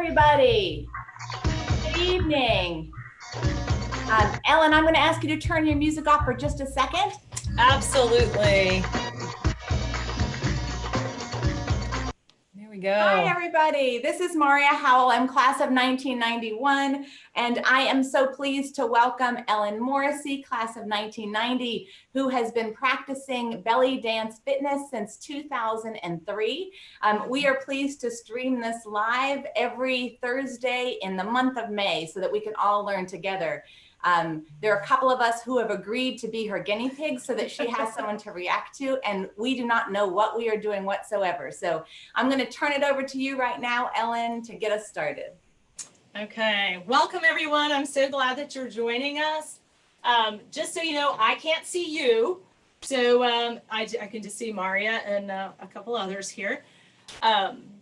everybody. Good evening. Ellen, I'm going to ask you to turn your music off for just a second. Absolutely. There we go. Hi, everybody. This is Maria Howell. I'm class of 1991, and I am so pleased to welcome Ellen Morrissey, class of 1990, who has been practicing belly dance fitness since 2003. We are pleased to stream this live every Thursday in the month of May so that we can all learn together. There are a couple of us who have agreed to be her guinea pigs so that she has someone to react to, and we do not know what we are doing whatsoever. So I'm going to turn it over to you right now, Ellen, to get us started. Okay, welcome everyone. I'm so glad that you're joining us. Just so you know, I can't see you, so I can just see Maria and a couple others here.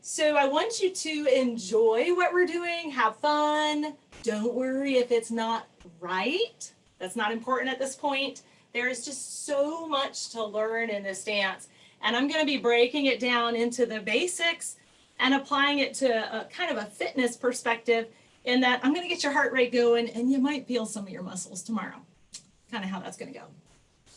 So I want you to enjoy what we're doing, have fun. Don't worry if it's not right. That's not important at this point. There is just so much to learn in this dance. And I'm going to be breaking it down into the basics and applying it to a kind of a fitness perspective in that I'm going to get your heart rate going and you might feel some of your muscles tomorrow. Kind of how that's going to go.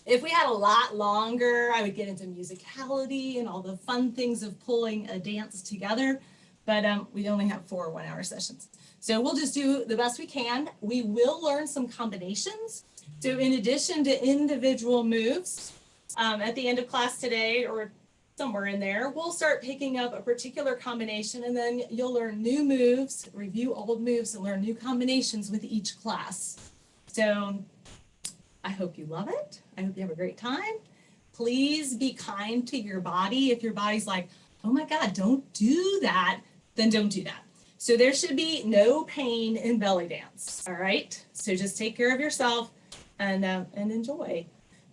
If we had a lot longer, I would get into musicality and all the fun things of pulling a dance together. But we only have 4 one-hour sessions. So we'll just do the best we can. We will learn some combinations. So in addition to individual moves, at the end of class today or somewhere in there, we'll start picking up a particular combination and then you'll learn new moves, review old moves, and learn new combinations with each class. So I hope you love it. I hope you have a great time. Please be kind to your body. If your body's like, oh my God, don't do that, then don't do that. So there should be no pain in belly dance, all right? So just take care of yourself and enjoy.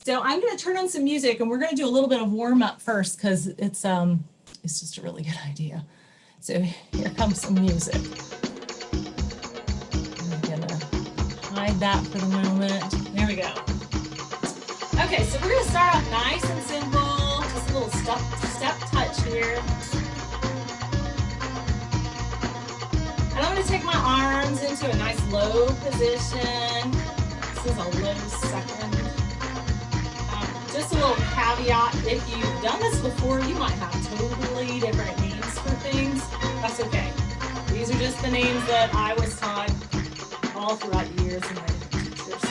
So I'm going to turn on some music, and we're going to do a little bit of warm up first because it's just a really good idea. So here comes some music. I'm going to hide that for the moment. There we go. Okay, so we're going to start off nice and simple, just a little step touch here. And I'm going to take my arms into a nice low position. This is a low second. Just a little caveat, if you've done this before, you might have totally different names for things. That's okay. These are just the names that I was taught all throughout years and my teachers.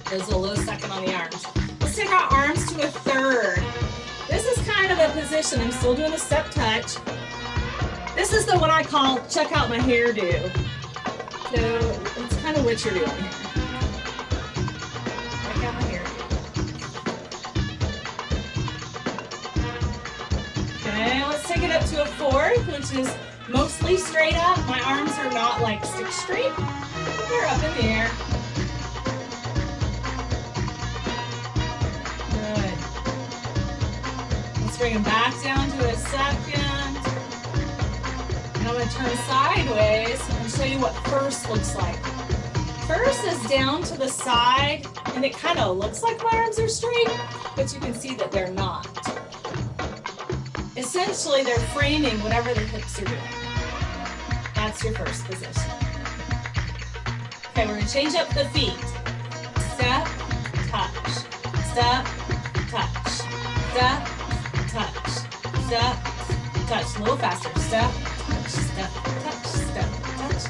There's a low second on the arms. Let's take our arms to a third. This is kind of a position. I'm still doing a step touch. This is the one I call check out my hairdo. So it's kind of what you're doing here. Check out my hairdo. Okay, let's take it up to a fourth, which is mostly straight up. My arms are not like stick straight. They're up in the air. Good. Let's bring them back down to a second. And I'm going to turn sideways and show you what first looks like. First is down to the side, and it kind of looks like my arms are straight, but you can see that they're not. Essentially, they're framing whatever the hips are doing. That's your first position. Okay, we're going to change up the feet. Step, touch, step, touch, step, touch, step, touch. A little faster. Step, step, touch, step, touch.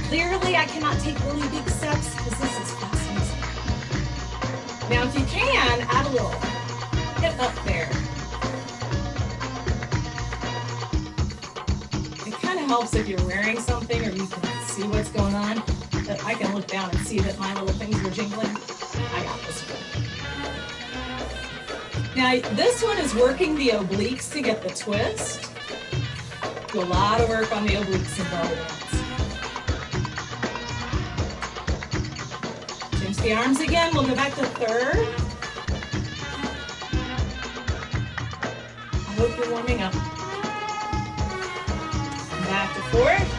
Clearly, I cannot take really big steps because this is fast music. Now, if you can, add a little hip up there. It kind of helps if you're wearing something or you can see what's going on, that I can look down and see that my little things are jingling. I got this one. Now, this one is working the obliques to get the twist. Do a lot of work on the obliques in belly dance. Change the arms again. We'll go back to third. I hope you're warming up. Back to fourth.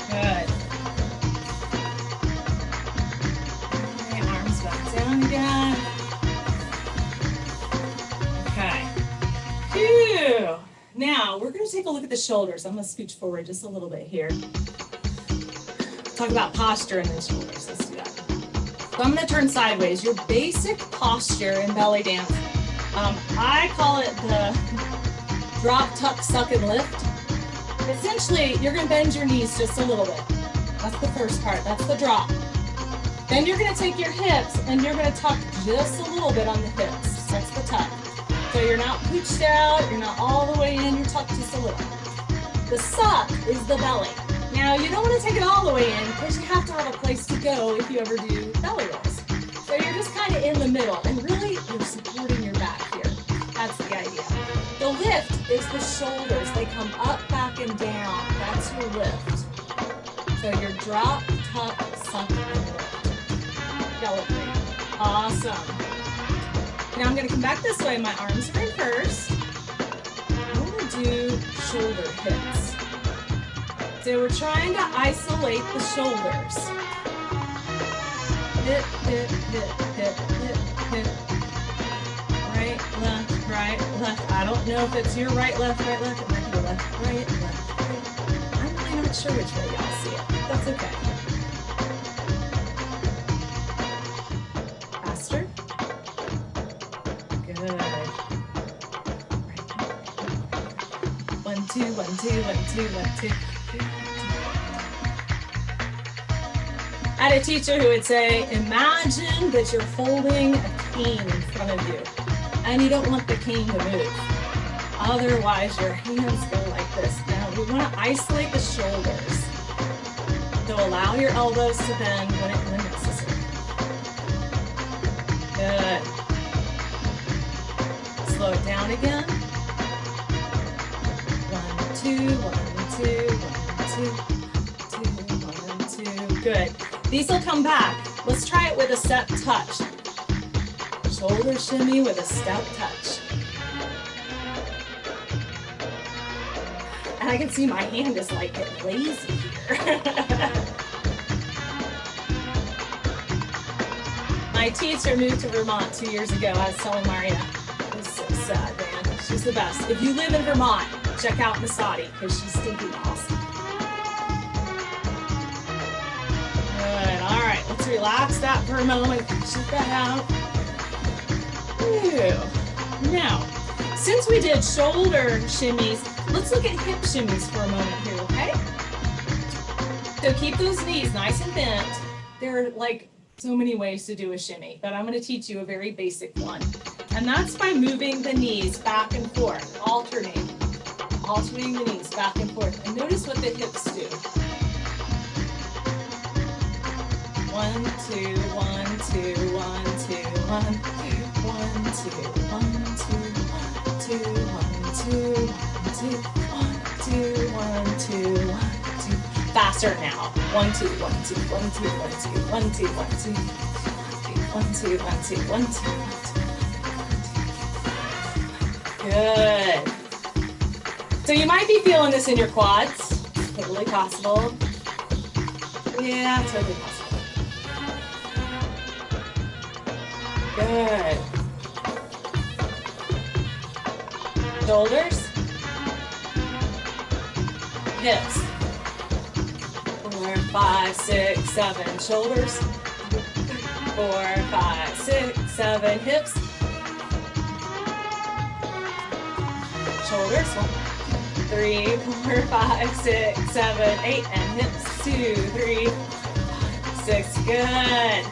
Good. Okay, arms back down again. now we're going to take a look at the shoulders. I'm going to scooch forward just a little bit here. Talk about posture and then shoulders. Let's do that. So I'm going to turn sideways. Your basic posture in belly dance, I call it the drop, tuck, suck, and lift. Essentially, you're going to bend your knees just a little bit. That's the first part. That's the drop. Then you're going to take your hips and you're going to tuck just a little bit on the hips. That's the tuck. So you're not pooched out, you're not all the way in, you're tucked just a little. The suck is the belly. Now, you don't want to take it all the way in because you have to have a place to go if you ever do belly rolls. So you're just kind of in the middle, and really, you're supporting your back here. That's the idea. The lift is the shoulders. They come up, back, and down. That's your lift. So your drop, tuck, suck, and lift. Delicately. Awesome. Now I'm going to come back this way. My arms are in first. I'm going to do shoulder hits. So we're trying to isolate the shoulders. Hip, hip, hip, hip, hip, hip. Right, left. I don't know if it's your right, left. It might be left, right. I'm really not sure which way y'all see it. That's okay. Faster. Good. 1, 2, 1, 2, 1, 2, 1, 2. I had a teacher who would say, imagine that you're holding a cane in front of you and you don't want the cane to move. Otherwise, your hands go like this. Now, we want to isolate the shoulders. So allow your elbows to bend when necessary. Good. Slow it down again. 1, 2, 1, 2, 1, 2, 2, 1, 2. Good. These will come back. Let's try it with a step touch. Shoulder shimmy with a step touch. And I can see my hand is like getting lazy here. My teacher moved to Vermont 2 years ago. I was telling Maria, it was so sad, man. She's the best. If you live in Vermont, check out Masadi because she's stinking awesome. Good. All right, let's relax that for a moment. Shoot that out. Whew. Now, since we did shoulder shimmies, let's look at hip shimmies for a moment here, okay? So keep those knees nice and bent. There are like so many ways to do a shimmy, but I'm going to teach you a very basic one. And that's by moving the knees back and forth, alternating the knees back and forth. And notice what the hips do. 1, 2, 1, 2, 1, 2, 1, 1, 2, 1, 2, 1, 2, 1, 2, 1, 2, 1, 2, 1, 2, 1, 2. Faster now. 1, 2, 1, 2, 1, 2, 1, 2, 1, 2, 1, 2, 1, 2, 1, 2, 1, 2, 1, 2. Good. So you might be feeling this in your quads. Totally possible. Yeah, totally possible. Good. Shoulders. Hips. 4, 5, 6, 7. Shoulders. 4, 5, 6, 7. Hips. Shoulders. 1, 3, 4, 5, 6, 7, 8. And hips. 2, 3, 6. Good.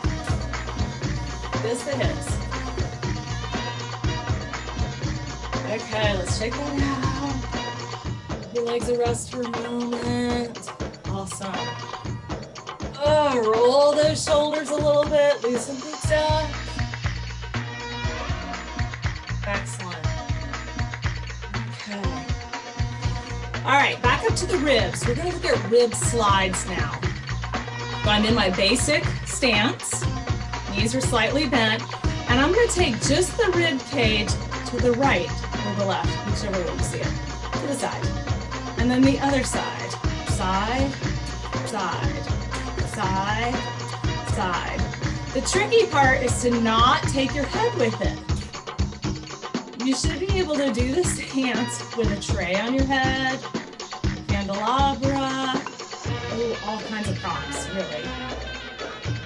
Just the hips. Okay, let's shake that out. Give your legs a rest for a moment. Awesome. Oh, roll those shoulders a little bit. Loosen things up. Excellent. Okay. All right, back up to the ribs. We're going to look at rib slides now. So I'm in my basic stance. Knees are slightly bent, and I'm going to take just the rib cage to the right or the left, whichever way you see it, to the side. And then the other side. Side, side, side, side. The tricky part is to not take your head with it. You should be able to do this dance with a tray on your head, candelabra, oh, all kinds of props, really.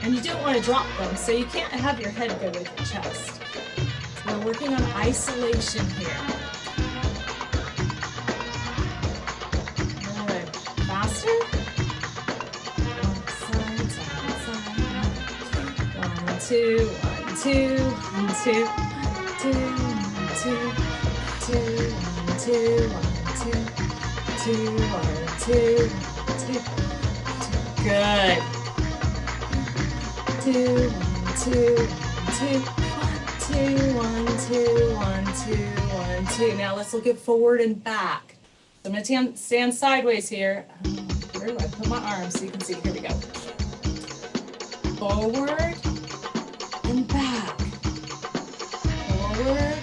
And you don't want to drop them, so you can't have your head go with your chest. We're working on isolation here. Good. Faster. Side, side, side. 1, 2, 1, 2, 1, 2, 2, 1, 2, 2, 1, 2, 1, 2, 2, 1, 2, 2. Good. 2, 1, 2, 1, 2, 1, 2, 1, 2, 1, 2. Now let's look at forward and back. So I'm going to stand sideways here. Where do I put my arms so you can see? Here we go. Forward and back. Forward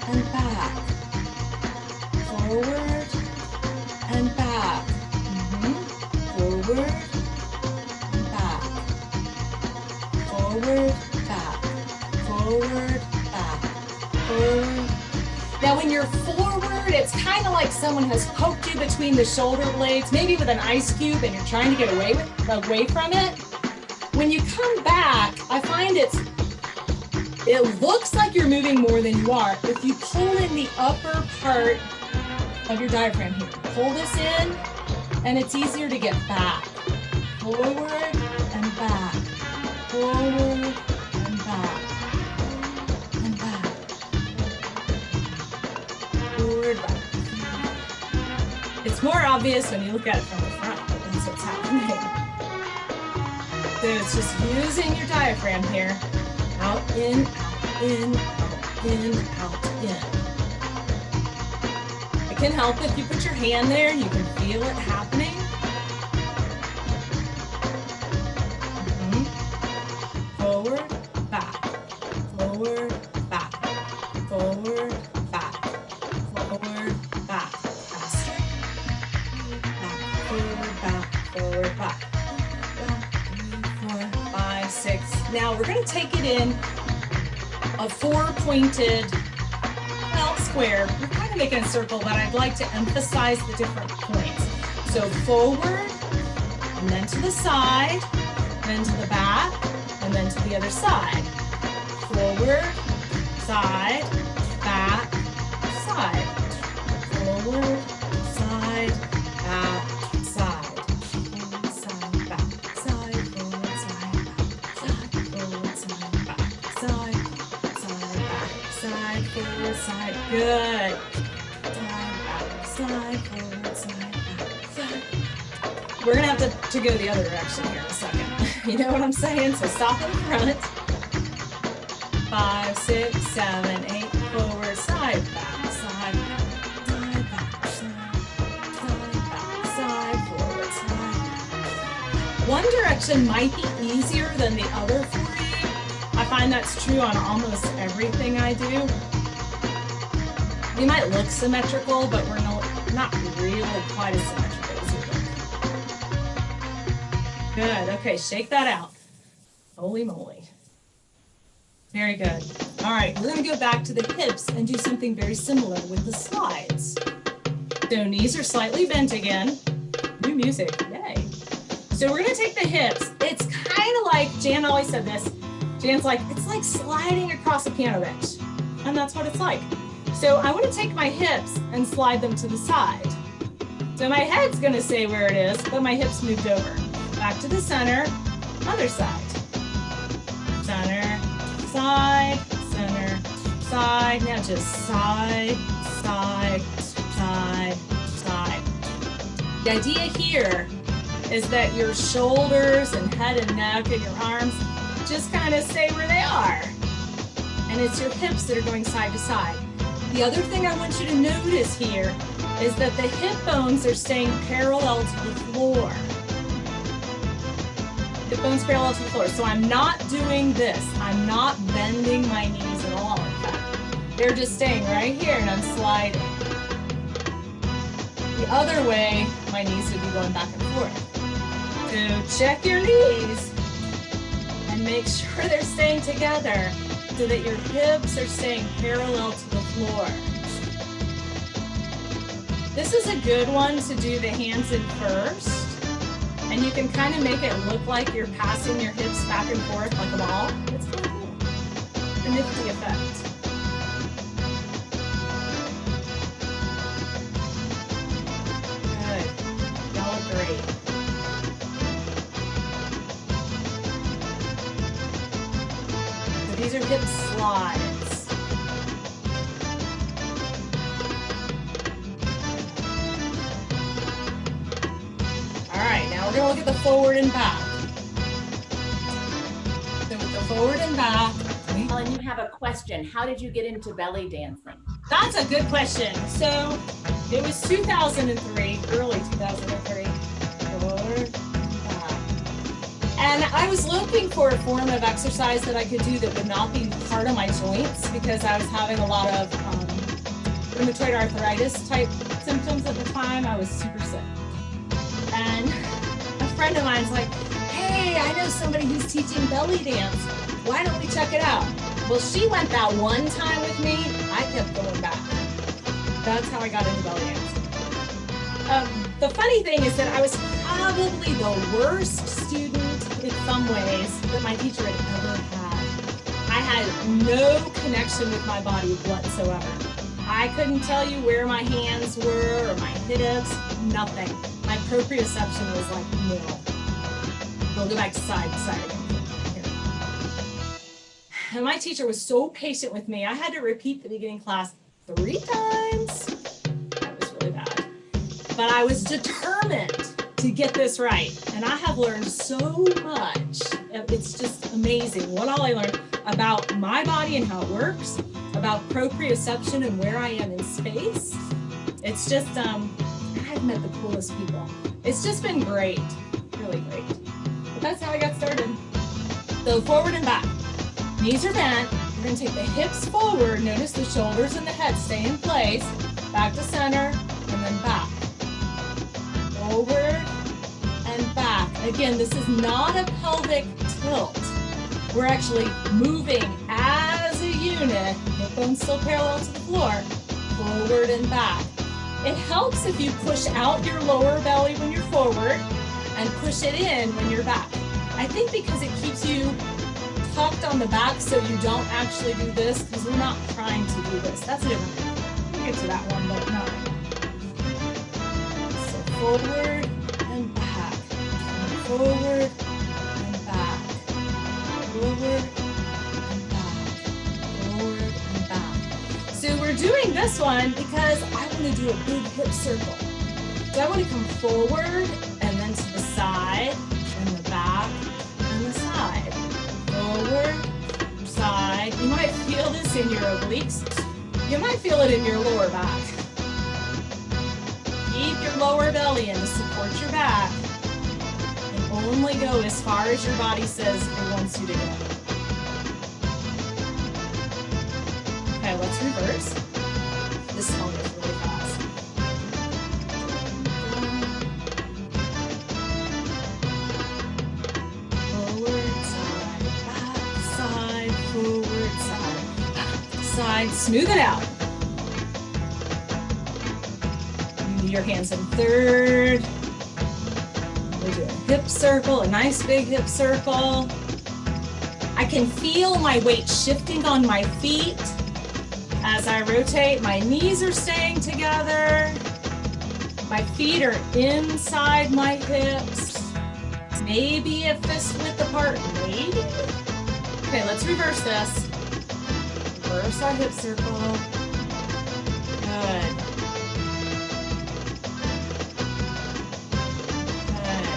and back. Forward and back. Forward and back. Forward, back. Forward, back. Forward. Now when you're forward, it's kind of like someone has poked you between the shoulder blades, maybe with an ice cube, and you're trying to get away from it. When you come back, I find it looks like you're moving more than you are. If you pull in the upper part of your diaphragm here, pull this in, and it's easier to get back. Forward and back. Forward and back. And back. Forward, back. It's more obvious when you look at it from the front. That's what's happening. So it's just using your diaphragm here. Out, in, out, in, out, in, out, in. It can help if you put your hand there and you can feel it happening. Forward, back, forward, back, forward, back, forward, back. Faster. Back, forward, back, forward, back. 1, 3, 4, 5, 6. Now we're going to take it in a four-pointed, well, square. We're kind of making a circle, but I'd like to emphasize the different points. So forward, and then to the side, then to the back, and then to the other side. Forward, side, back, side. Forward, side, back, side. Forward, side, back, side. Forward, side, back, side. Forward, side, back, side. Side, forward, side. Good. Side, back, side. Forward, side, back, side. We're gonna have to go the other direction here in a second. You know what I'm saying? So stop in front. 5, 6, 7, 8, forward, side, back, side, side, back, side, forward, side. One direction might be easier than the other for you. I find that's true on almost everything I do. You might look symmetrical, but we're not really quite as symmetrical as you look. Good. Okay, shake that out. Holy moly. Very good. All right, we're going to go back to the hips and do something very similar with the slides. So knees are slightly bent again. New music, yay. So we're going to take the hips. It's kind of like, Jan always said this. Jan's like, it's like sliding across a piano bench. And that's what it's like. So I want to take my hips and slide them to the side. So my head's going to say where it is, but my hips moved over. Back to the center, other side. Center, side, center, side. Now just side, side, side, side. The idea here is that your shoulders and head and neck and your arms just kind of stay where they are. And it's your hips that are going side to side. The other thing I want you to notice here is that the hip bones are staying parallel to the floor. Hip bones parallel to the floor. So I'm not doing this. I'm not bending my knees at all, in fact. They're just staying right here and I'm sliding. The other way, my knees would be going back and forth. So check your knees and make sure they're staying together. so that your hips are staying parallel to the floor. This is a good one to do the hands in first. And you can kind of make it look like you're passing your hips back and forth like a ball. It's kind of cool. A nifty effect. Good. Y'all look great. So these are hip slides. All right, now we're going to look at the forward and back. So with the forward and back. Ellen, you have a question. How did you get into belly dancing? That's a good question. So it was 2003, early 2003. Forward and back. And I was looking for a form of exercise that I could do that would not be hard on my joints because I was having a lot of rheumatoid arthritis type symptoms at the time. I was super sick. And a friend of mine's like, hey, I know somebody who's teaching belly dance. Why don't we check it out? Well, she went that one time with me. I kept going back. That's how I got into belly dance. The funny thing is that I was probably the worst student in some ways that my teacher had ever had. I had no connection with my body whatsoever. I couldn't tell you where my hands were or my hips, nothing. My proprioception was like nil. We'll go back to side to side again. Here. And my teacher was so patient with me. I had to repeat the beginning class 3 times. That was really bad. But I was determined to get this right. And I have learned so much. It's just amazing what all I learned about my body and how it works, about proprioception and where I am in space. It's just, I've met the coolest people. It's just been great, really great. But that's how I got started. So forward and back. Knees are bent. You're gonna take the hips forward. Notice the shoulders and the head stay in place. Back to center, and then back. Forward and back. Again, this is not a pelvic tilt. We're actually moving as a unit, hip bones still parallel to the floor, forward and back. It helps if you push out your lower belly when you're forward and push it in when you're back. I think because it keeps you tucked on the back so you don't actually do this, because we're not trying to do this. That's a different thing. We'll get to that one, but not right now. So forward and back, and forward and back, forward and back, forward and back. So we're doing this one because I want to do a big hip circle. So I want to come forward and then to the side and the back and the side. Forward, side. You might feel this in your obliques. You might feel it in your lower back. Keep your lower belly in to support your back. And only go as far as your body says it wants you to go. Okay, let's reverse. This one goes really fast. Forward, side, back, side, forward, side, back, side. Smooth it out. Your hands in third. We'll do a hip circle, a nice big hip circle. I can feel my weight shifting on my feet. As I rotate, my knees are staying together. My feet are inside my hips. Maybe a fist width apart, maybe. Okay, let's reverse this. Reverse our hip circle. Good. Good.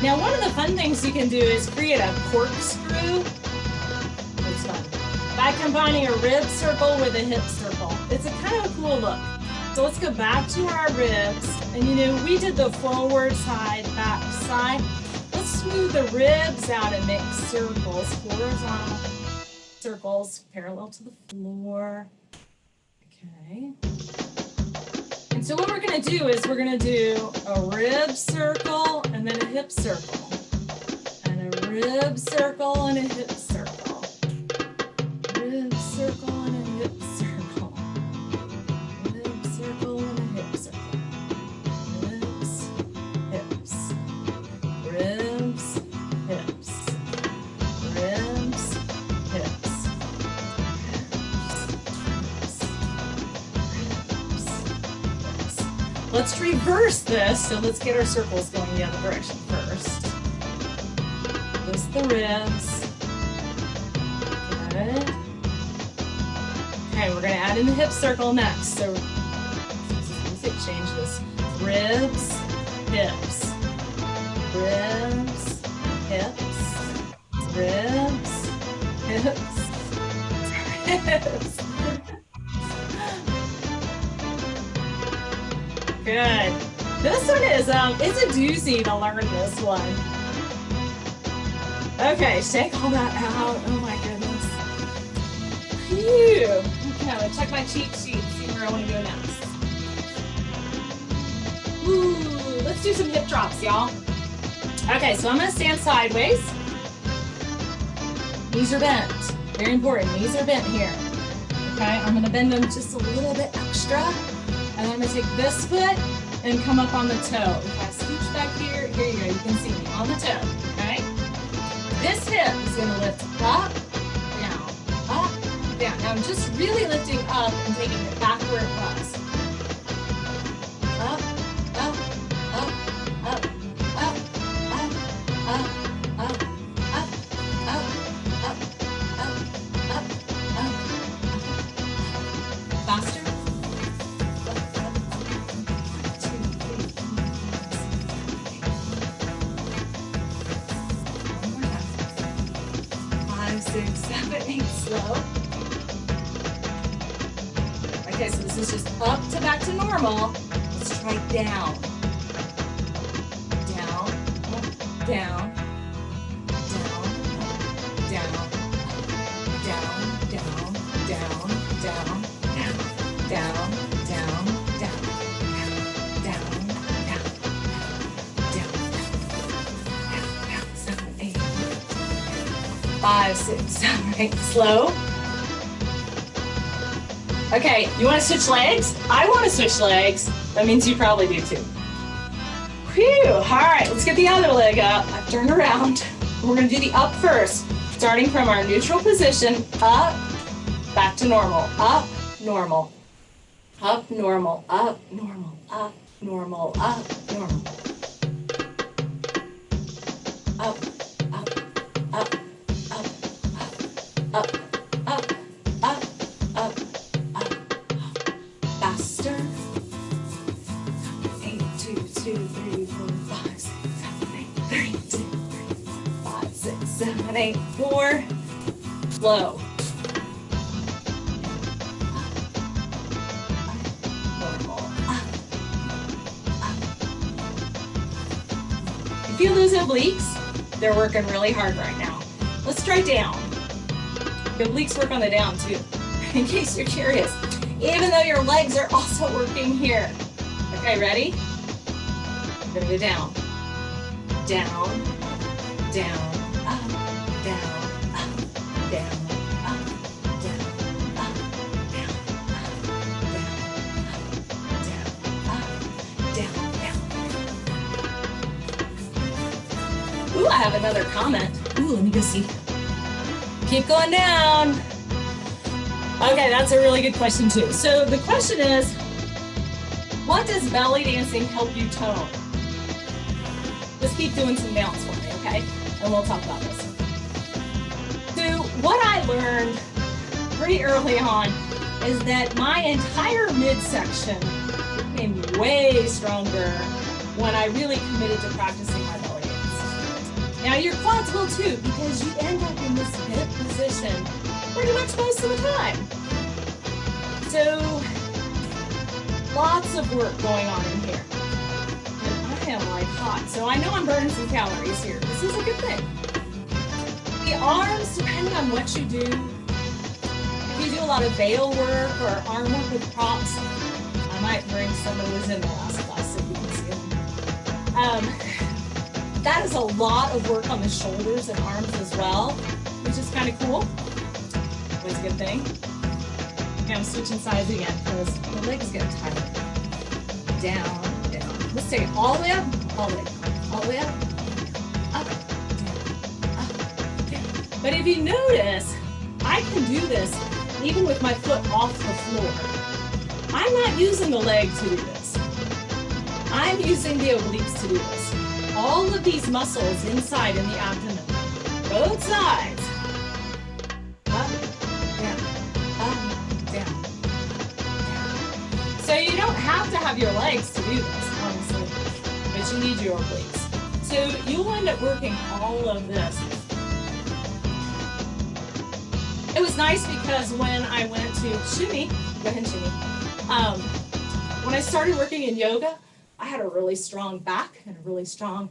Now, one of the fun things you can do is create a corkscrew. It's fun. By combining a rib circle with a hip circle. It's a kind of a cool look. So let's go back to our ribs. And you know, we did the forward side, back side. Let's smooth the ribs out and make circles, horizontal circles parallel to the floor. Okay. And so what we're gonna do is we're gonna do a rib circle and then a hip circle. And a Rib circle and a hip circle. Rib circle and a hip circle. Rib circle and a hip circle. Ribs, hips. Ribs, hips. Ribs, hips. Let's reverse this. So let's get our circles going the other direction first. Just the ribs. Good. Okay, we're going to add in the hip circle next. So let's change this. Ribs, hips. Ribs, hips. Ribs, hips. Hips. Good. This one is it's a doozy to learn this one. Okay, shake all that out. Oh my goodness. Phew. Okay, I'm gonna check my cheat sheet, see where I want to go next. Ooh, let's do some hip drops, y'all. Okay, so I'm gonna stand sideways. Knees are bent. Very important. Knees are bent here. Okay, I'm gonna bend them just a little bit extra. And I'm gonna take this foot and come up on the toe. If I scooch back here, here you go, you can see me on the toe, okay? This hip is gonna lift up, down, up, down. Now I'm just really lifting up and taking it back where it was. Up, up, up, up, up, up, up, up, up, up, up, up, up, up. Faster. Six, seven, eight, slow. Okay, so this is just up to back to normal. Let's try down. Down, up, down, down, up, down, down, down, down, down, down, down, down, down, down, down, 7, 8. 5, 6, 7, 8, slow. Okay, you want to switch legs? I want to switch legs. That means you probably do too. Whew, all right, let's get the other leg up. I've turned around. We're gonna do the up first, starting from our neutral position, up, back to normal, up, normal, up, normal, up, normal, up, normal, up, normal, up, up, up. Up, up, up, up, up, faster. 8, 2, 2, 3, 4, 5, 6, 7, 8, 3, 2, 3, 4, 5, 6, 7, 8, 4. Slow. Normal. You feel those obliques? They're working really hard right now. Let's try down. The obliques work on the down too, in case you're curious, even though your legs are also working here. Okay, ready? I'm gonna go down, down, down, up, down, up, down, up, down, up, down, up, down, down, down. Ooh, I have another comment. Ooh, let me go see. Keep going down. Okay, that's a really good question too. So the question is, what does belly dancing help you tone? Just keep doing some downs for me, okay? And we'll talk about this. So what I learned pretty early on is that my entire midsection became way stronger when I really committed to practicing my belly dance. Now your quads will too, because you end up in this hip position pretty much most of the time. So lots of work going on in here. And I am like hot, so I know I'm burning some calories here. This is a good thing. The arms, depending on what you do, if you do a lot of veil work or arm work with props, I might bring some of those in the last class so you can see them. That is a lot of work on the shoulders and arms as well, which is kind of cool. Always a good thing. Okay, I'm switching sides again because the legs get tired. Down, down. Let's take it all the way up, all the way up, all the way up, up, down, up, down. But if you notice, I can do this even with my foot off the floor. I'm not using the leg to do this. I'm using the obliques to do this. All of these muscles inside in the abdomen, both sides. Up, down, up, down, down. So you don't have to have your legs to do this, honestly, but you need your obliques. So you'll end up working all of this. It was nice because when I went to shimmy, go ahead and shimmy. When I started working in yoga, I had a really strong back and a really strong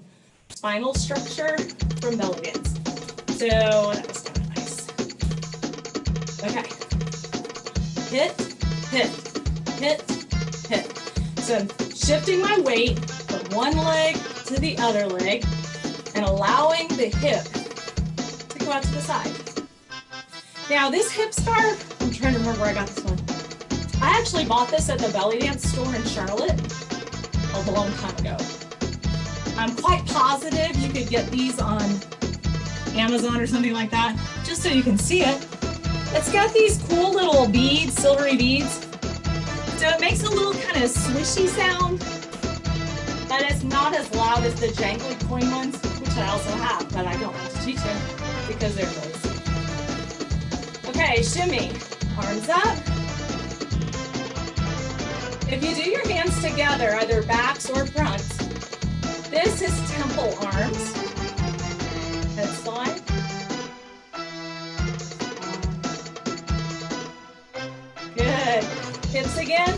spinal structure from belly dance. So that was kind of nice. Okay. Hit, hit, hit, hit. So I'm shifting my weight from one leg to the other leg and allowing the hip to go out to the side. Now this hip scarf, I'm trying to remember where I got this one. I actually bought this at the belly dance store in Charlotte a long time ago. I'm quite positive you could get these on Amazon or something like that, just so you can see it. It's got these cool little beads, silvery beads. So it makes a little kind of swishy sound, but it's not as loud as the jangly coin ones, which I also have, but I don't want to teach you because they're really sweet. Okay, shimmy, arms up. If you do your hands together, either backs or fronts, this is temple arms. Head slide. Good. Hips again.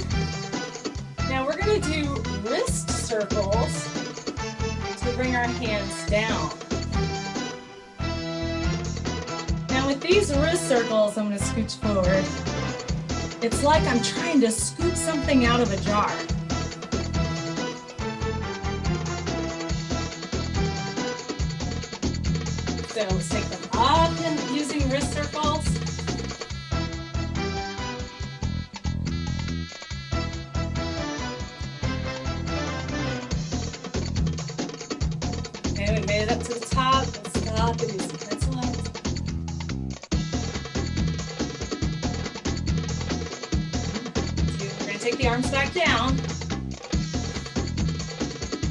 Now we're going to do wrist circles to bring our hands down. Now with these wrist circles, I'm going to scooch forward. It's like I'm trying to scoop something out of a jar. So let's take them up and using wrist circles. Okay, we made it up to the top. Let's stop and do some pencil lines. We're going to take the arms back down.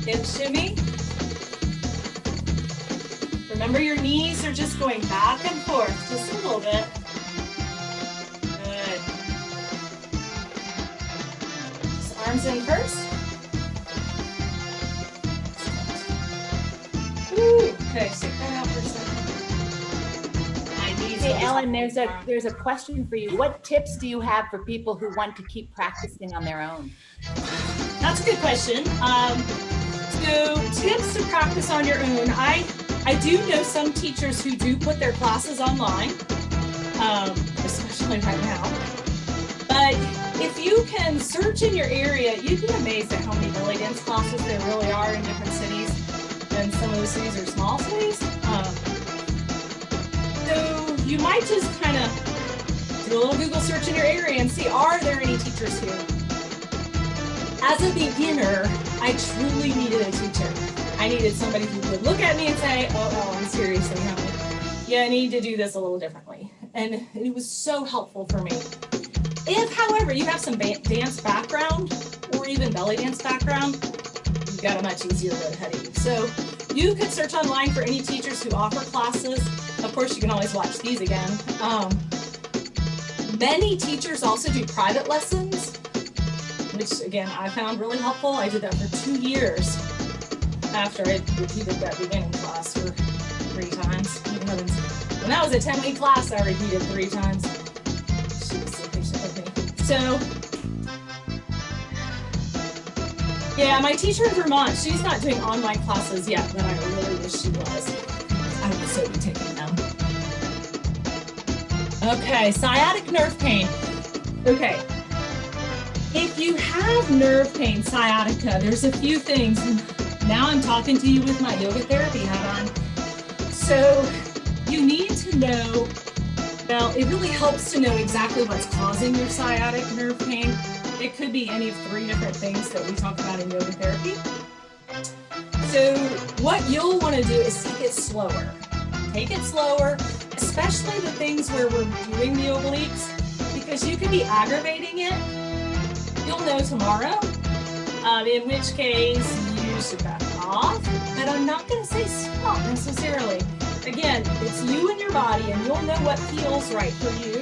Hip shimmy. Remember, your knees are just going back and forth just a little bit. Good. Just arms in first. Ooh, okay, stick that out for a second. My knees. Hey, Ellen, there's a question for you. What tips do you have for people who want to keep practicing on their own? That's a good question. So tips to practice on your own. I do know some teachers who do put their classes online, especially right now. But if you can search in your area, you'd be amazed at how many belly dance classes there really are in different cities. And some of those cities are small cities. So you might just kind of do a little Google search in your area and see, are there any teachers here? As a beginner, I truly needed a teacher. I needed somebody who would look at me and say, oh, I'm seriously having it. Yeah, I need to do this a little differently. And it was so helpful for me. If, however, you have some dance background or even belly dance background, you've got a much easier road ahead of you. So you could search online for any teachers who offer classes. Of course, you can always watch these again. Many teachers also do private lessons, which again, I found really helpful. I did that for 2 years after I repeated that beginning class for 3 times. When that was a 10-week class, I repeated 3 times. She was so patient with me. So, yeah, my teacher in Vermont, she's not doing online classes yet, but I really wish she was. I would so be taking them. Okay, sciatic nerve pain. Okay. If you have nerve pain, sciatica, there's a few things. now I'm talking to you with my yoga therapy hat on. So you need to know, well, it really helps to know exactly what's causing your sciatic nerve pain. It could be any of 3 different things that we talk about in yoga therapy. So what you'll want to do is take it slower. Take it slower, especially the things where we're doing the obliques, because you could be aggravating it. You'll know tomorrow, in which case you should back off. But I'm not going to say stop necessarily. Again, it's you and your body, and you'll know what feels right for you.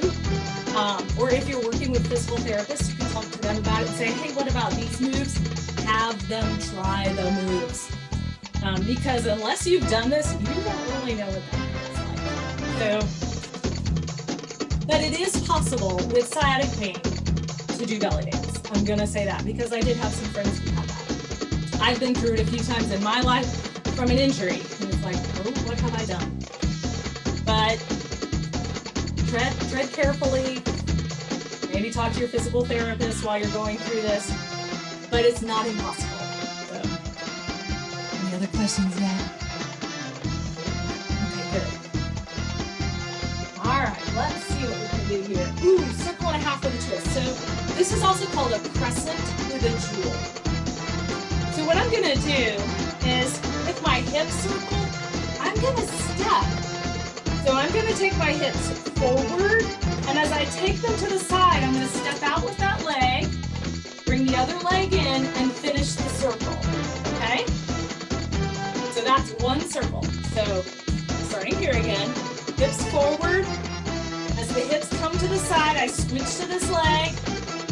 Or if you're working with physical therapists, you can talk to them about it and say, hey, what about these moves? Have them try the moves. Because unless you've done this, you don't really know what that feels like. So, but it is possible with sciatic pain to do belly dance. I'm going to say that because I did have some friends who have that. I've been through it a few times in my life from an injury. And it's like, oh, what have I done? But tread carefully. Maybe talk to your physical therapist while you're going through this. But it's not impossible. So, any other questions yet? Okay, good. All right, let's see what we can do here. Ooh, circle and a half with a twist. So this is also called a crescent with a jewel. So what I'm gonna do is with my hip circle, I'm gonna step. So I'm gonna take my hips forward, and as I take them to the side, I'm gonna step out with that leg, bring the other leg in, and finish the circle, okay? So that's one circle. So starting here again, hips forward. As the hips come to the side, I switch to this leg,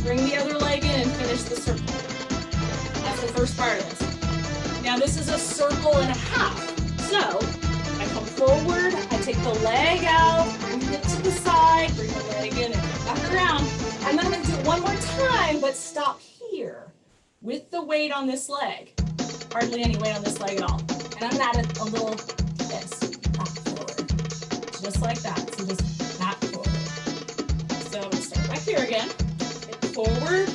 bring the other leg in, and finish the circle. That's the first part of this. Now this is a circle and a half. So I come forward, I take the leg out, bring it to the side, bring the leg in, and come back around. And then I'm going to do it one more time, but stop here with the weight on this leg. Hardly any weight on this leg at all. And I'm going to add a little twist back forward, just like that. So just back forward. So I'm going to start back here again. Hip forward.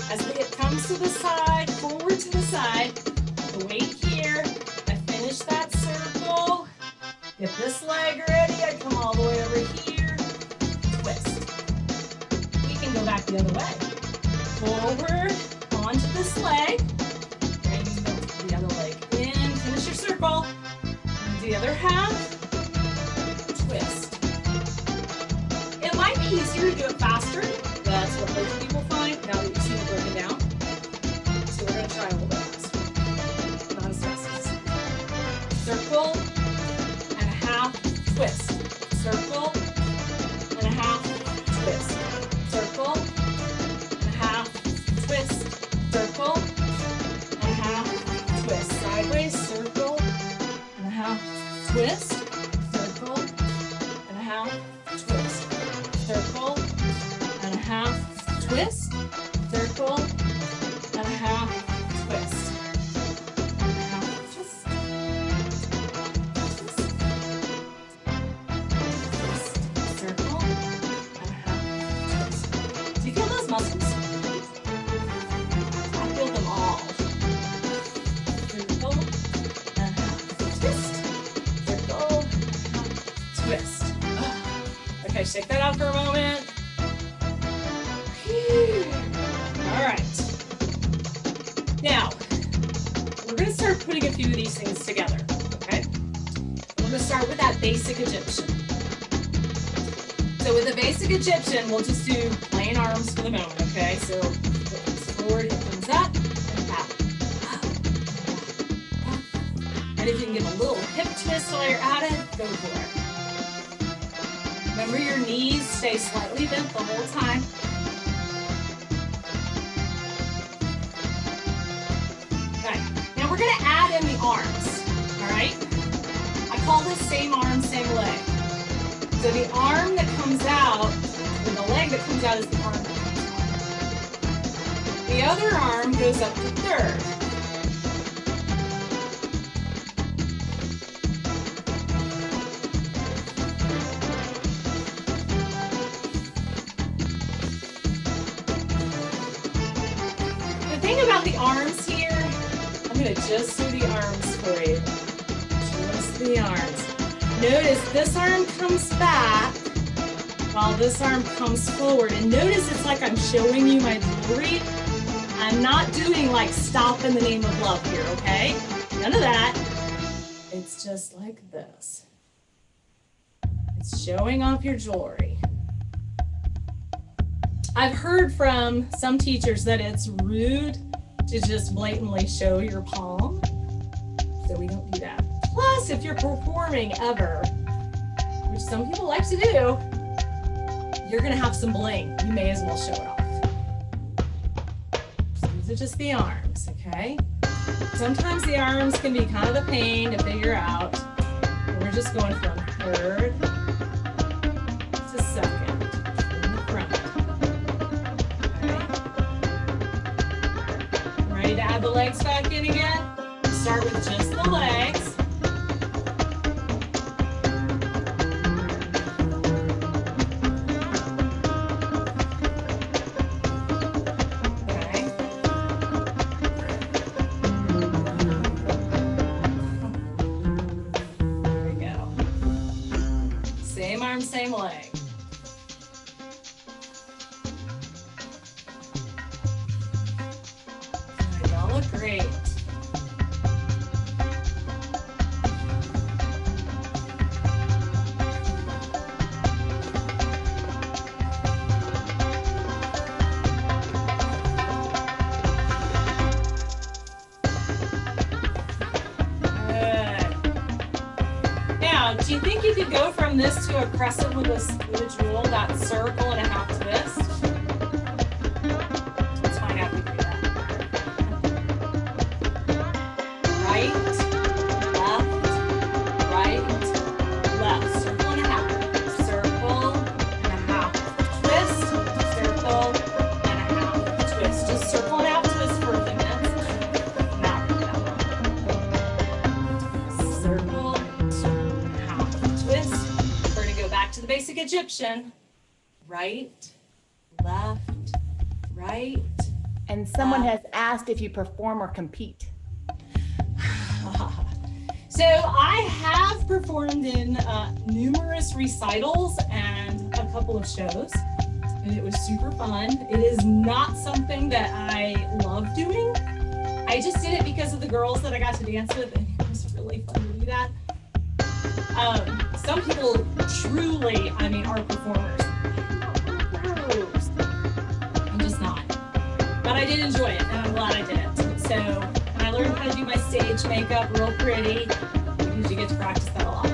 As the hip comes to the side, forward to the side. The weight here. I finish that circle. Get this leg ready. I come all the way over here. Twist. We can go back the other way. Forward, onto this leg. Bring the other leg in. Finish your circle. And the other half. Twist. It might be easier to do it faster. That's what most people find now that you've seen it broken down. So we're going to try a little bit faster. Not as fast as circle and a half twist. Circle and a half twist. Circle and a half twist. Circle and a half twist. Sideways, circle and a half twist. Circle and a half twist. Circle and a half twist. Circle and a half twist. And a half twist. Twist. Circle and a half twist. Do you feel those muscles? I feel them all. Circle and a half twist. Circle and a half twist. Okay, shake that out for a moment. All right. Now, we're going to start putting a few of these things together, okay? We're going to start with that basic Egyptian. So with the basic Egyptian, we'll just do plain arms for the moment, okay? So forward, hip comes up, and back. And if you can give a little hip twist while you're at it, go for it. Remember your knees stay slightly bent the whole time. Okay, now we're gonna add in the arms, all right? I call this same arm, same leg. So the arm that comes out, and the leg that comes out is the arm that comes out. The other arm goes up to third. The thing about the arms here, I'm going gonna just do the arms for you. Just the arms. Notice this arm comes back while this arm comes forward. And notice it's like I'm showing you my jewelry. I'm not doing like stop in the name of love here, okay? None of that. It's just like this. It's showing off your jewelry. I've heard from some teachers that it's rude to just blatantly show your palm. So we don't do that. Plus, if you're performing ever, which some people like to do, you're gonna have some bling. You may as well show it off. So these are just the arms, okay? Sometimes the arms can be kind of a pain to figure out. But we're just going from third to second in the front. Okay. Ready to add the legs back in again? Start with just the legs. Same leg. Y'all look great. Do you think you could go from this to a crescent with a jewel, that circle and a half twist? Let's find out if we can do that. Right, left, circle and a half, twist, circle and a half, twist. Just circle and a half twist for a few minutes. Not really that long. Circle. Twist. We're going to go back to the basic Egyptian. Right, left, right. And someone has asked if you perform or compete. So I have performed in numerous recitals and a couple of shows, and it was super fun. It is not something that I love doing. I just did it because of the girls that I got to dance with, and it was really fun to do that. Some people truly, are performers. I'm just not. But I did enjoy it, and I'm glad I did it. So I learned how to do my stage makeup real pretty, because you get to practice that a lot.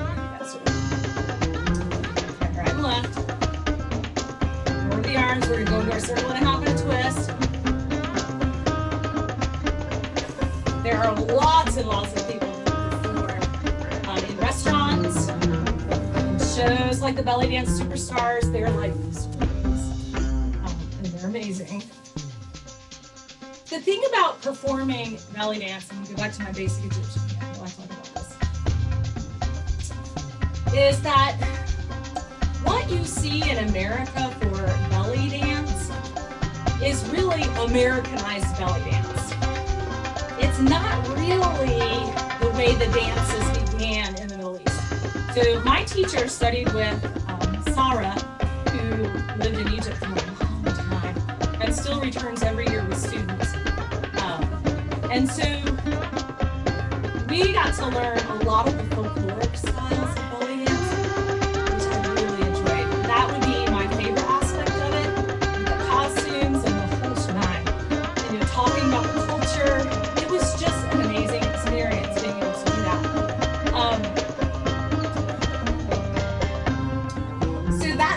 Right and left. Over the arms, we're going to go into our circle and a half and a twist. There are lots and lots of people who perform in restaurants, shows like the Belly Dance Superstars. They're like these queens, and they're amazing. The thing about performing belly dance, and go back to my basic Egyptian, I talk about this, is that what you see in America for belly dance is really Americanized belly dance. It's not really the way the dances began in the Middle East. So my teacher studied with Sarah, who lived in Egypt for a long time and still returns every year with students. And so we got to learn a lot of the folkloric styles of belly dance, which I really enjoyed. That would be my favorite aspect of it, the costumes and the whole shebang. And talking about the culture, it was just an amazing experience being able to do that.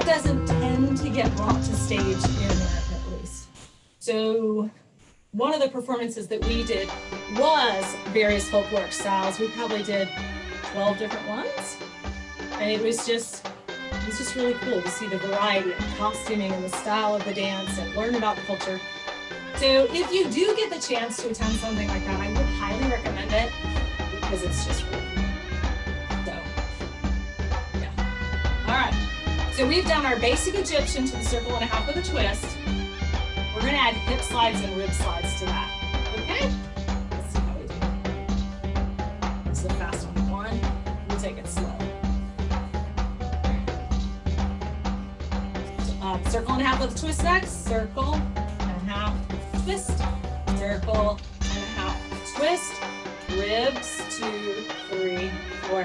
Doesn't tend to get brought to stage in America, at least. So one of the performances that we did was various folkloric styles. We probably did 12 different ones, and it was just really cool to see the variety of costuming and the style of the dance and learn about the culture. So if you do get the chance to attend something like that, I would highly recommend it because it's just really cool. So yeah. All right. So we've done our basic Egyptian to the circle and a half with a twist. We're going to add hip slides and rib slides to that. Okay? Let's see how we do. take it slow. Circle and a half, let's twist next. Circle and a half, twist. Circle and a half, twist. Ribs, 2, 3, 4.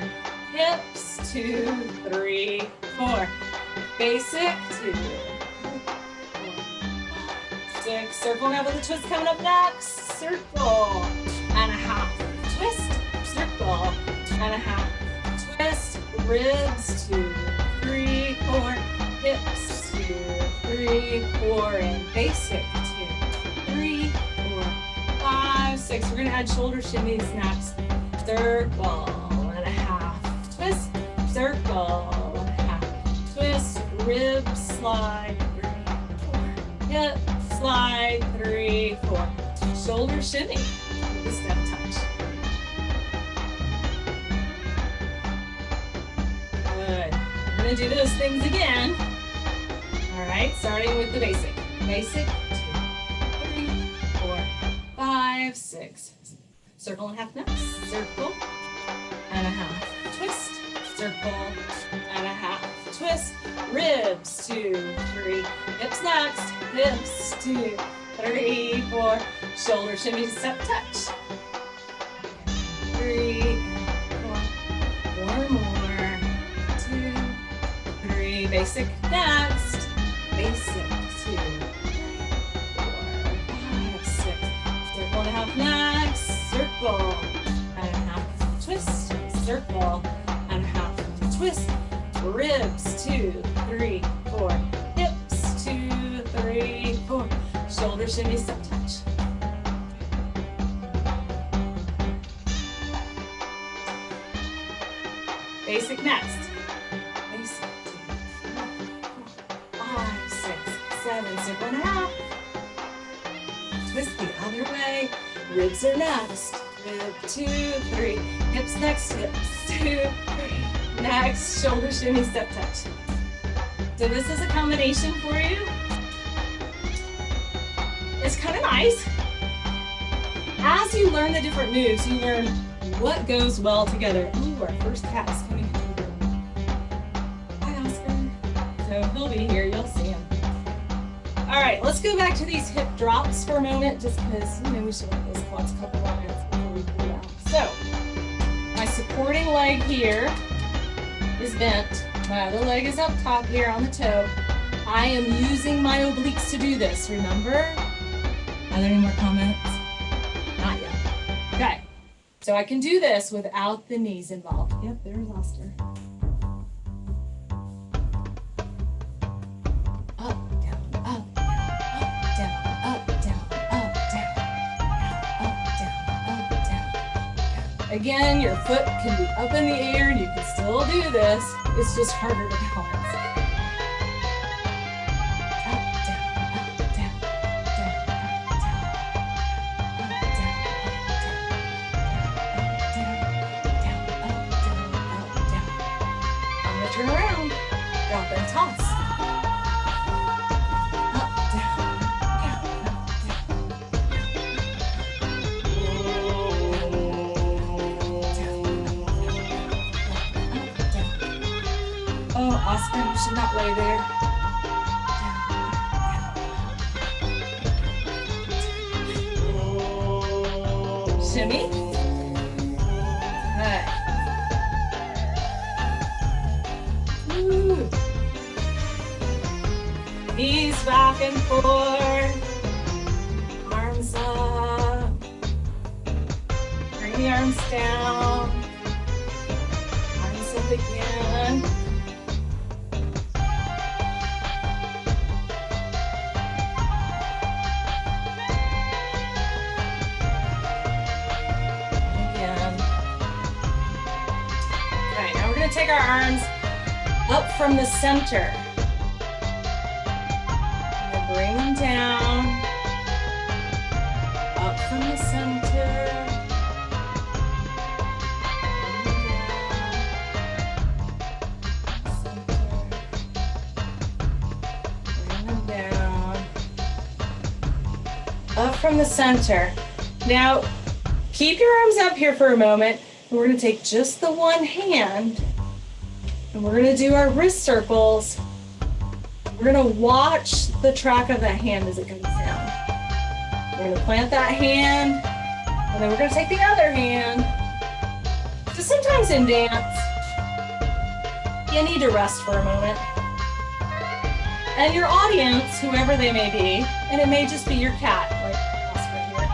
Hips, 2, 3, 4. Basic, 2, 4, 6. Circle and a half with a twist coming up next. Circle and a half, twist. Circle and a half, twist. Ribs, 2, 3, 4. Hips, 2, 3, 4. And basic, 2, 3, 4, 5, 6. We're gonna add shoulder shimmies next. Circle and a half, twist. Circle and a half, twist. Ribs, slide, 3, 4. Hip, slide, 3, 4. Shoulder shimmy with the step touch. Good. We're gonna do those things again. All right, starting with the basic. Basic, 2, 3, 4, 5, 6. Circle and a half next. Circle and a half, twist. Circle and a half, twist. Ribs, 2, 3. Hips next. Hips, 2, 3, 4. Shoulder shimmy to step touch. 3, 4. 4 more. 2, 3. Basic next. Basic, 2, 3, 4, 5, 6. Circle and a half next. Circle and a half, twist. Circle and a half, twist. Ribs, 2, 3, 4. Hips, 2, 3, 4. Shoulder shimmy, step touch. Basic next. Basic, 2, 5, 6, 7. Circle and a half. Twist the other way. Ribs are next. Rib, 2, 3. Hips next. Hips, 2, 3. Next. Shoulder shimmy, step touch. So this is a combination for you. It's kind of nice. As you learn the different moves, you learn what goes well together. Ooh, our first cat is coming into the room. Hi, Oscar. So he'll be here. You'll see him. All right, let's go back to these hip drops for a moment, just because, we should let those quads a couple more minutes before we pull out. So, my supporting leg here is bent. My other leg is up top here on the toe. I am using my obliques to do this, remember? Are there any more comments? Not yet. Okay, so I can do this without the knees involved. Yep, there's Oscar. Again, your foot can be up in the air and you can still do this. It's just harder to balance. Up, down, up, down, down, up, down, up, down, up, down, up, down. I'm gonna turn around, drop and toss. Oscar, you should not lay there. Shimmy. Good. Ooh. Knees back and forth. Arms up. Bring the arms down. Arms up again. Take our arms up from the center. And bring them down. Up from the center. Bring them down. Up from the center. Now, keep your arms up here for a moment. We're going to take just the one hand and we're going to do our wrist circles. We're going to watch the track of that hand as it comes down. We're going to plant that hand and then we're going to take the other hand. So sometimes in dance, you need to rest for a moment. And your audience, whoever they may be, and it may just be your cat, like us right here,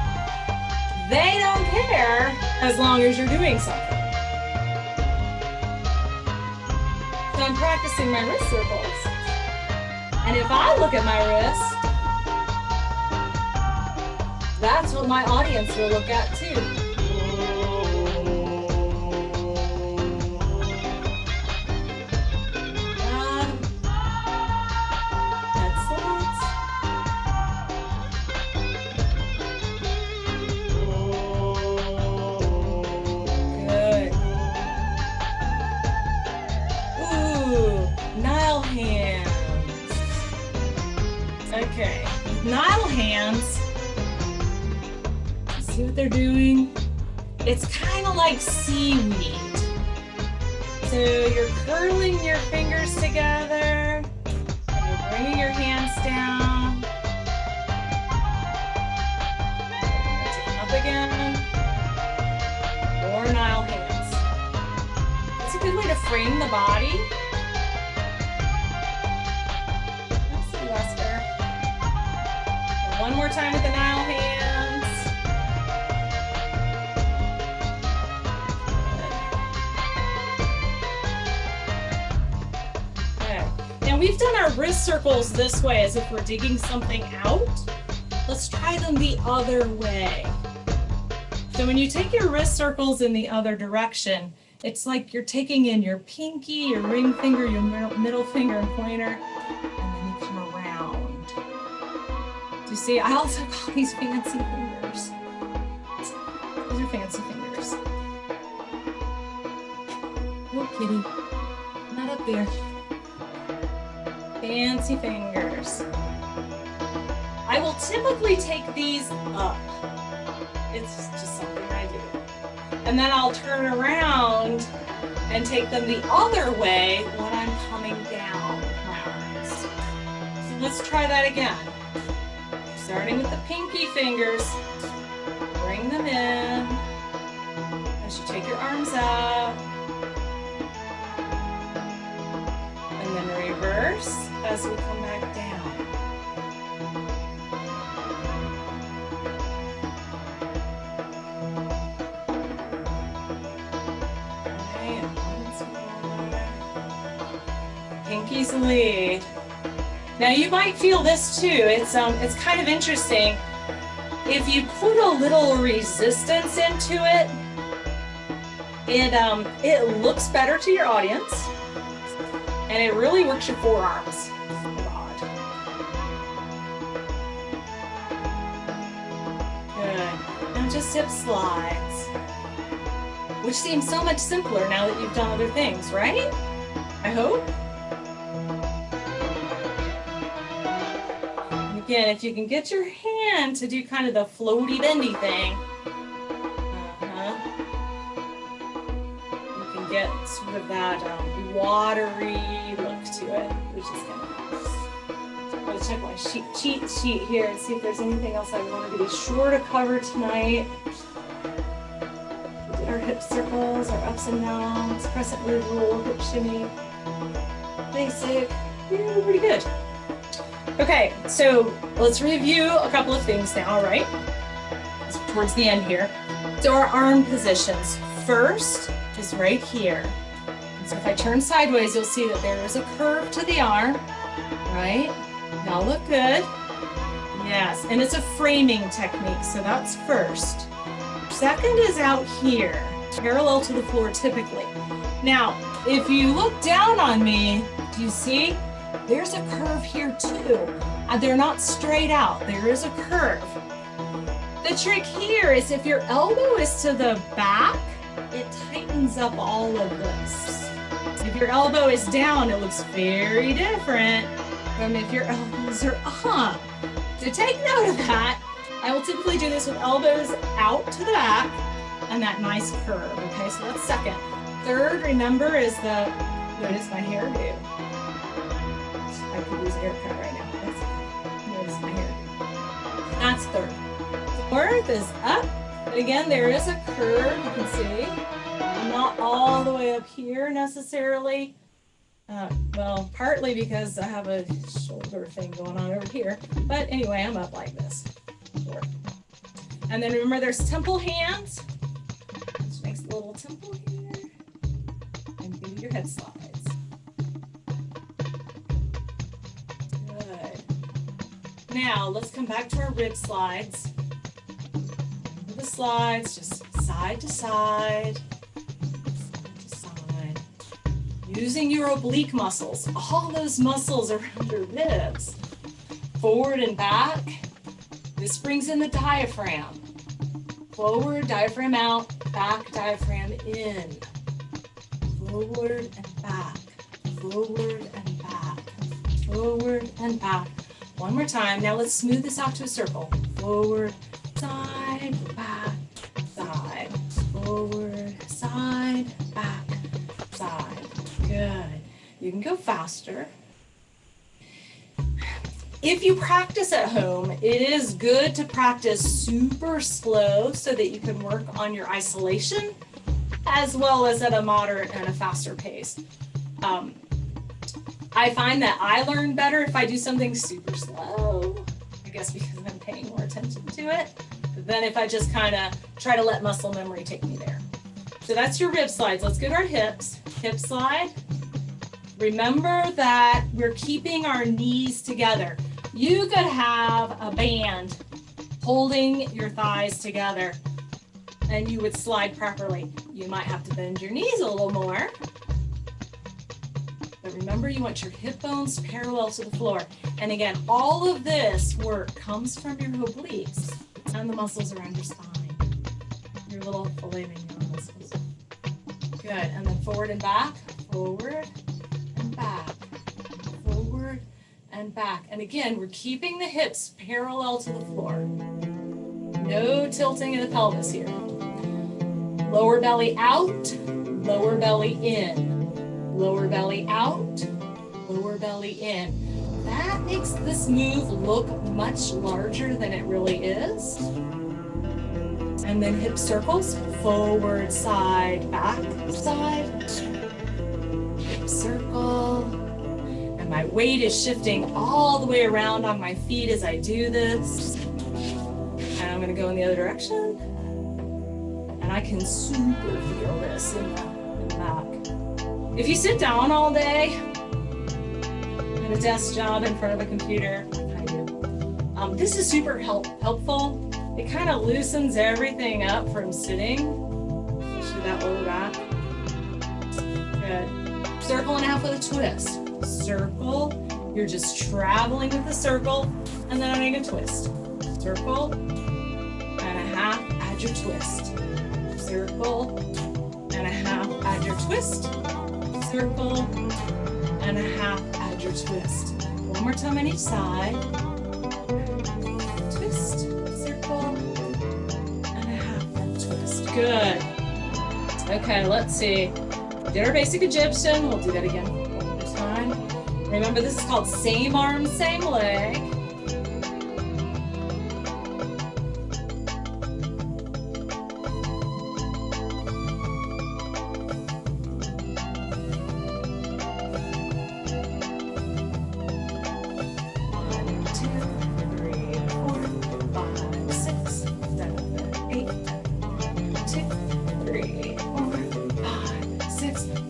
they don't care as long as you're doing something. So I'm practicing my wrist circles. And if I look at my wrist, that's what my audience will look at too. Okay, Nile hands, see what they're doing? It's kind of like seaweed. So you're curling your fingers together, and you're bringing your hands down. Up again, more Nile hands. It's a good way to frame the body. One more time with the Nile hands. Good. Okay. Now we've done our wrist circles this way as if we're digging something out. Let's try them the other way. So when you take your wrist circles in the other direction, it's like you're taking in your pinky, your ring finger, your middle finger and pointer. See, I also call these fancy fingers. These are fancy fingers. Oh, kitty. Not up there. Fancy fingers. I will typically take these up. It's just something I do. And then I'll turn around and take them the other way when I'm coming down with my arms. So let's try that again. Starting with the pinky fingers, bring them in as you take your arms up, and then reverse as we come back down. Okay, and once more. Pinkies lead. Now you might feel this too. It's kind of interesting. If you put a little resistance into it, it looks better to your audience, and it really works your forearms. Good. Now just hip slides, which seems so much simpler now that you've done other things, right? I hope. Again, if you can get your hand to do kind of the floaty bendy thing, you can get sort of that watery look to it, which is kind of nice. So I'm going to check my cheat sheet here and see if there's anything else I wanted to be sure to cover tonight. We did our hip circles, our ups and downs, crescent move rule, hip shimmy, basic. Yeah, pretty good. Okay, so let's review a couple of things now, right? It's towards the end here. So our arm positions. First is right here. And so if I turn sideways, you'll see that there is a curve to the arm, right? Now look good. Yes, and it's a framing technique, so that's first. Second is out here, parallel to the floor typically. Now, if you look down on me, do you see? There's a curve here too. They're not straight out, there is a curve. The trick here is if your elbow is to the back, it tightens up all of this. If your elbow is down, it looks very different from if your elbows are up. So take note of that. I will typically do this with elbows out to the back and that nice curve. Okay, so that's second. Third, remember, is the, notice my hairdo. I could use a haircut right now. Notice my hairdo. That's third. Fourth is up, but again, there is a curve, you can see. I'm not all the way up here necessarily. Well, partly because I have a shoulder thing going on over here, but anyway, I'm up like this. Fourth. And then remember, there's temple hands, which makes a little temple here, and do your head slides. Good. Now, let's come back to our rib slides. The slides, just side to side, using your oblique muscles, all those muscles around your ribs, forward and back. This brings in the diaphragm. Forward, diaphragm out, back, diaphragm in. Forward and back, forward and back, forward and back. One more time. Now let's smooth this out to a circle. Forward, side, back, side, forward, side, back, side. Good. You can go faster. If you practice at home, it is good to practice super slow so that you can work on your isolation as well as at a moderate and a faster pace. I find that I learn better if I do something super slow, I guess because I'm paying more attention to it, than if I just kind of try to let muscle memory take me there. So that's your rib slides. Let's go to our hips. Hip slide. Remember that we're keeping our knees together. You could have a band holding your thighs together and you would slide properly. You might have to bend your knees a little more. But remember, you want your hip bones parallel to the floor. And again, all of this work comes from your obliques and the muscles around your spine, your little filet mignon muscles. Good, and then forward and back, forward and back, forward and back. And again, we're keeping the hips parallel to the floor. No tilting of the pelvis here. Lower belly out, lower belly in. Lower belly out, lower belly in. That makes this move look much larger than it really is. And then hip circles, forward, side, back, side. Hip circle. And my weight is shifting all the way around on my feet as I do this. And I'm gonna go in the other direction. And I can super feel this in the back. If you sit down all day at a desk job in front of a computer, I do, this is super helpful. It kind of loosens everything up from sitting. See that lower back? Good. Circle and a half with a twist. Circle, you're just traveling with the circle, and then I'm gonna twist. Circle and a half, add your twist. Circle and a half, add your twist. Circle and a half, add your twist. One more time on each side. Twist, circle, and a half, and twist. Good. Okay, let's see. We did our basic Egyptian. We'll do that again one more time. Remember, this is called same arm, same leg.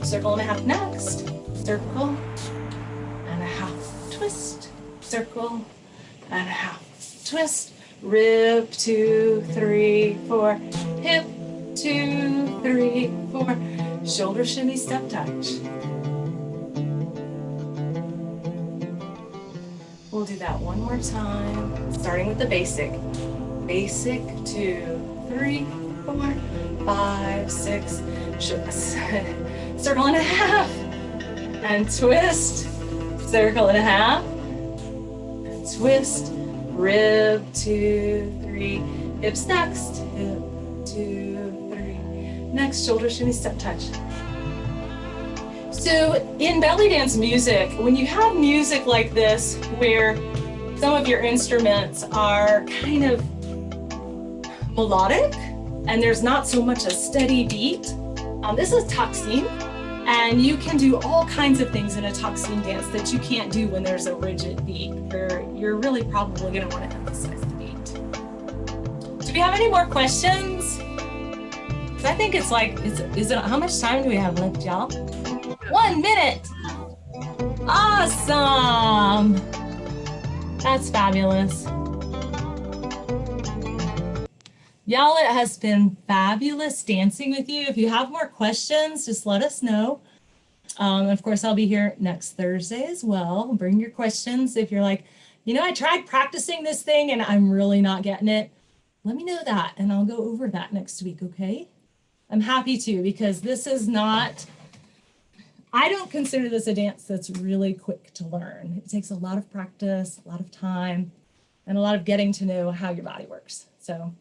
Circle and a half next. Circle and a half twist. Circle and a half twist. Rib, 2, 3, 4. Hip, 2, 3, 4. Shoulder shimmy, step touch. We'll do that one more time, starting with the basic. Basic, 2, 3, 4, 5, 6. Circle and a half, and twist, circle and a half, and twist, rib, 2, 3, hips next, hip, 2, 3, Next, shoulder shimmy, step touch. So in belly dance music, when you have music like this, where some of your instruments are kind of melodic and there's not so much a steady beat, this is tuxing, and you can do all kinds of things in a tuxing dance that you can't do when there's a rigid beat, where you're really probably going to want to emphasize the beat. Do we have any more questions? Because I think it's like, is it, how much time do we have left, y'all? 1 minute. Awesome. That's fabulous. Y'all, it has been fabulous dancing with you. If you have more questions, just let us know. Of course, I'll be here next Thursday as well. Bring your questions. If you're like, you know, I tried practicing this thing and I'm really not getting it, let me know that and I'll go over that next week, okay? I'm happy to, because this is not, I don't consider this a dance that's really quick to learn. It takes a lot of practice, a lot of time, and a lot of getting to know how your body works. So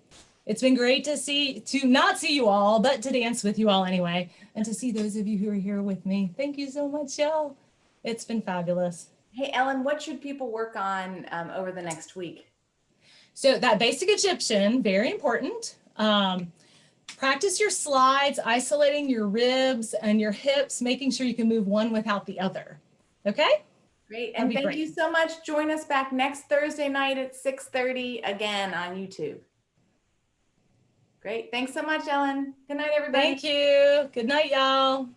it's been great to not see you all, but to dance with you all anyway, and to see those of you who are here with me. Thank you so much, y'all. It's been fabulous. Hey, Ellen, what should people work on over the next week? So that basic Egyptian, very important. Practice your slides, isolating your ribs and your hips, making sure you can move one without the other. Okay? Great. And thank you so much. Join us back next Thursday night at 6:30 again on YouTube. Great. Thanks so much, Ellen. Good night, everybody. Thank you. Good night, y'all.